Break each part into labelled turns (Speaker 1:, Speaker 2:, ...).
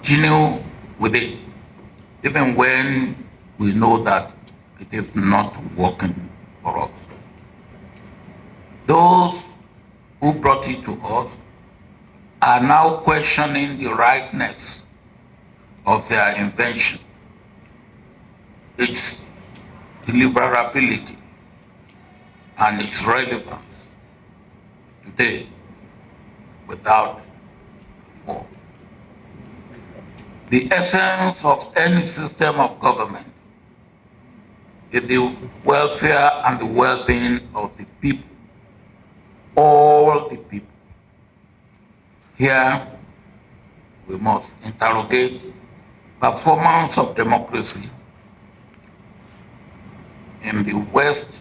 Speaker 1: continue with it, even when we know that it is not working for us. Those who brought it to us are now questioning the rightness of their invention, its deliverability, and its relevance today without before. The essence of any system of government is the welfare and the well-being of the people, all the people. Here, we must interrogate performance of democracy in the West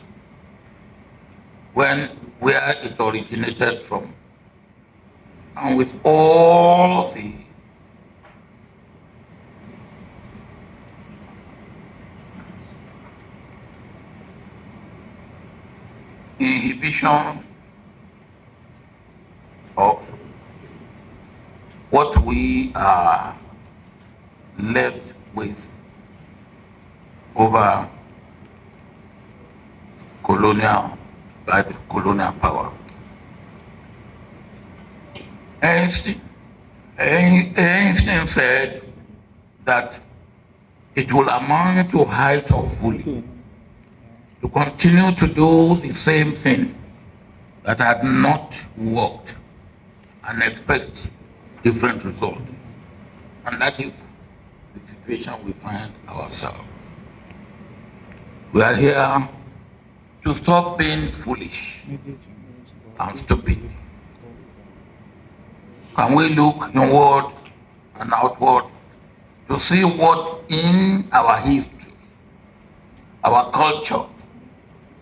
Speaker 1: where it originated from, and with all the inhibition of what we are left with over by the colonial power. Einstein said that it will amount to height of folly to continue to do the same thing that had not worked and expect different results. And that is the situation we find ourselves. We are here to stop being foolish and stupid. Can we look inward and outward to see what in our history, our culture,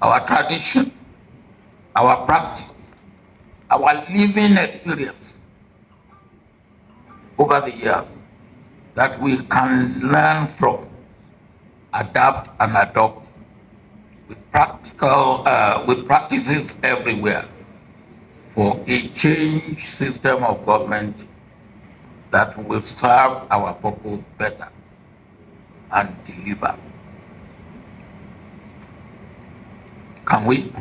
Speaker 1: our tradition, our practice, our living experience over the years that we can learn from, adapt and adopt with practices everywhere for a changed system of government that will serve our purpose better and deliver. Can we?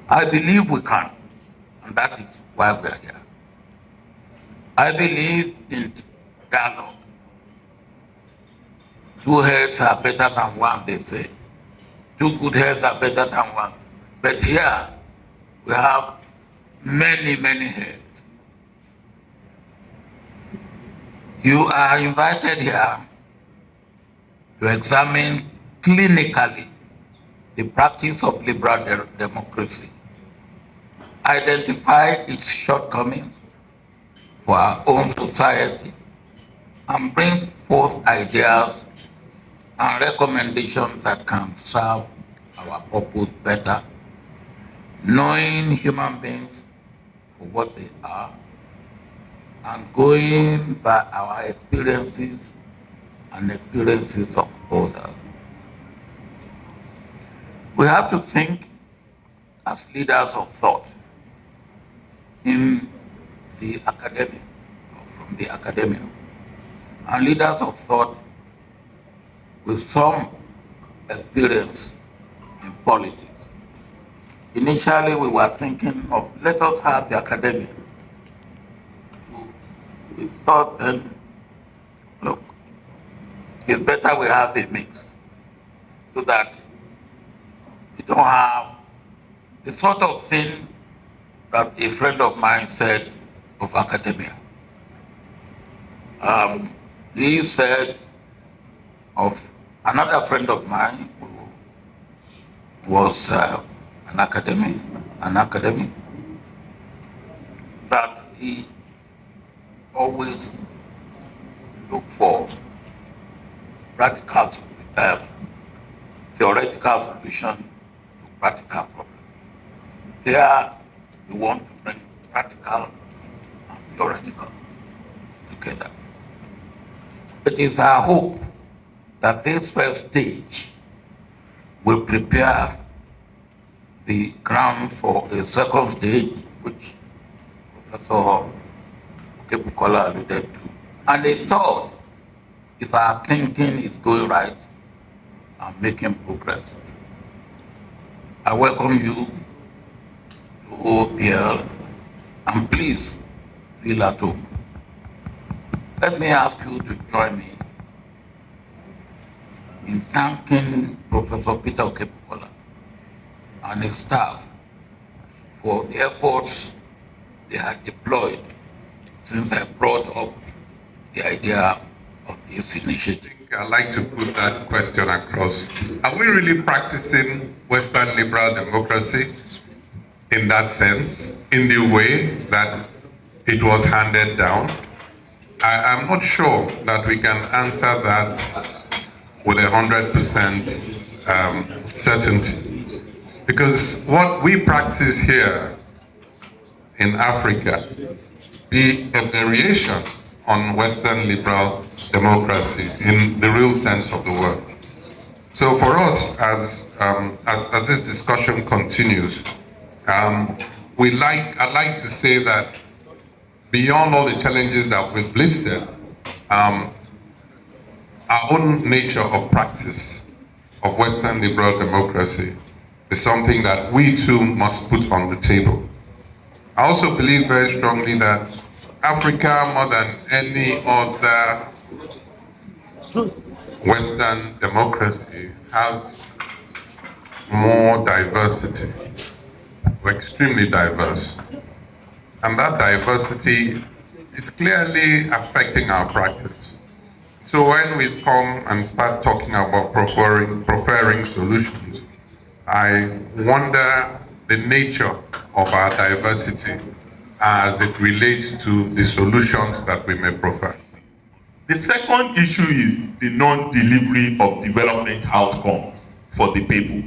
Speaker 1: I believe we can, and that is why we are here. I believe in dialogue. Two heads are better than one, they say. Two good heads are better than one. But here, we have many, many heads. You are invited here to examine clinically the practice of liberal democracy, identify its shortcomings for our own society, and bring forth ideas and recommendations that can serve our purpose better, knowing human beings for what they are, and going by our experiences and experiences of others. We have to think as leaders of thought in the academy, from the academia, and leaders of thought with some experience in politics. Initially, we were thinking of let us have the academia. We thought then, look, it's better we have a mix so that we don't have the sort of thing that a friend of mine said of academia. He said of another friend of mine who was an academic, that he always looked for practical, theoretical solution to practical problems. There, we want to bring practical and theoretical together. It is our hope that this first stage will prepare the ground for a second stage, which Professor Bukola alluded to And a third, if our thinking is going right and making progress. I welcome you to OPL, and please feel at home. Let me ask you to join me in thanking Professor Peter Okebukola and his staff for the efforts they had deployed since I brought up the idea of this initiative.
Speaker 2: I'd like to put that question across. Are we really practicing Western liberal democracy in that sense, in the way that it was handed down? I'm not sure that we can answer that with 100% certainty. Because what we practice here in Africa be a variation on Western liberal democracy in the real sense of the word. So for us, as this discussion continues, I'd like to say that beyond all the challenges that we've listed, our own nature of practice of Western liberal democracy is something that we too must put on the table. I also believe very strongly that Africa, more than any other Western democracy, has more diversity. We're extremely diverse. And that diversity is clearly affecting our practice. So when we come and start talking about preferring solutions, I wonder the nature of our diversity as it relates to the solutions that we may prefer.
Speaker 3: The second issue is the non-delivery of development outcomes for the people.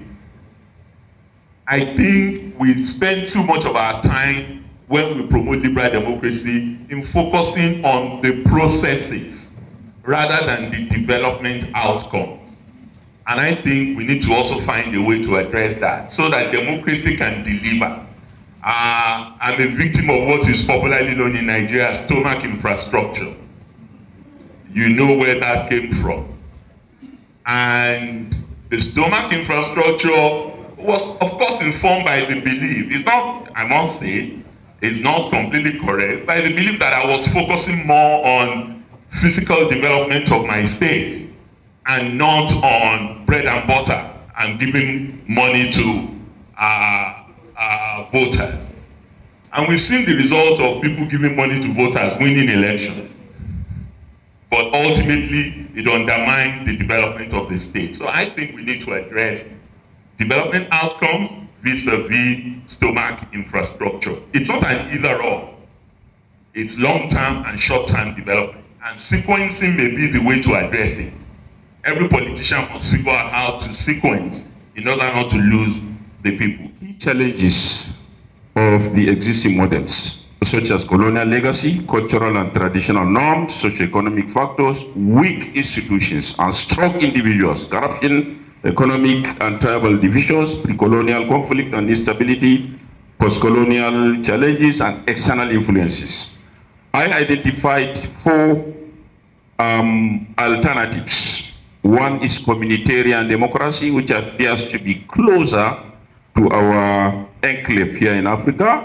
Speaker 3: I think we spend too much of our time when we promote liberal democracy in focusing on the processes rather than the development outcomes. And I think we need to also find a way to address that so that democracy can deliver. I'm a victim of what is popularly known in Nigeria as stomach infrastructure. You know where that came from. And the stomach infrastructure was, of course, informed by the belief. It's not, I must say, it's not completely correct, by the belief that I was focusing more on physical development of my state and not on bread and butter and giving money to voters. And we've seen the result of people giving money to voters winning elections. But ultimately, it undermines the development of the state. So I think we need to address development outcomes vis-a-vis stomach infrastructure. It's not an either-or. It's long-term and short-term development. And sequencing may be the way to address it. Every politician must figure out how to sequence in order not to lose the people.
Speaker 4: Key challenges of the existing models, such as colonial legacy, cultural and traditional norms, socioeconomic factors, weak institutions and strong individuals, corruption, economic and tribal divisions, pre-colonial conflict and instability, post-colonial challenges and external influences. I identified four alternatives. One is communitarian democracy, which appears to be closer to our enclave here in Africa.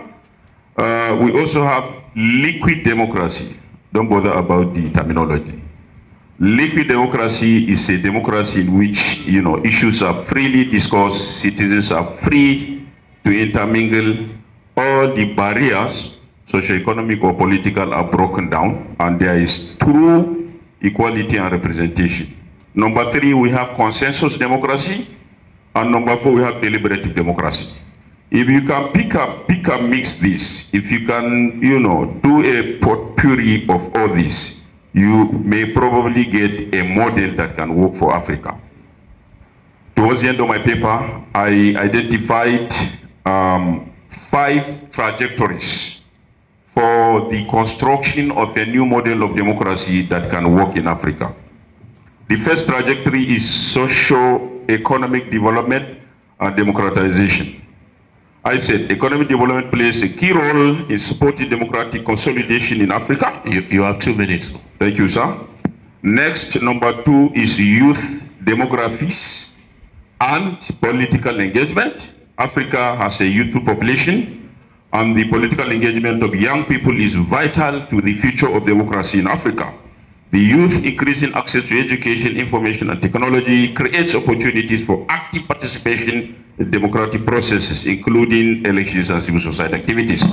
Speaker 4: We also have liquid democracy. Don't bother about the terminology. Liquid democracy is a democracy in which, issues are freely discussed, citizens are free to intermingle, all the barriers, socioeconomic or political, are broken down, and there is true equality and representation. Number three, we have consensus democracy, and number four, we have deliberative democracy. If you can pick up, mix this, if you can, do a potpourri of all this, you may probably get a model that can work for Africa. Towards the end of my paper, I identified 5 trajectories for the construction of a new model of democracy that can work in Africa. The first trajectory is socio-economic development and democratization. I said economic development plays a key role in supporting democratic consolidation in Africa.
Speaker 5: You have 2 minutes.
Speaker 4: Thank you, sir. Next, number 2 is youth demographies and political engagement. Africa has a youthful population, and the political engagement of young people is vital to the future of democracy in Africa. The youth increasing access to education, information, and technology creates opportunities for active participation in democratic processes, including elections and civil society activities.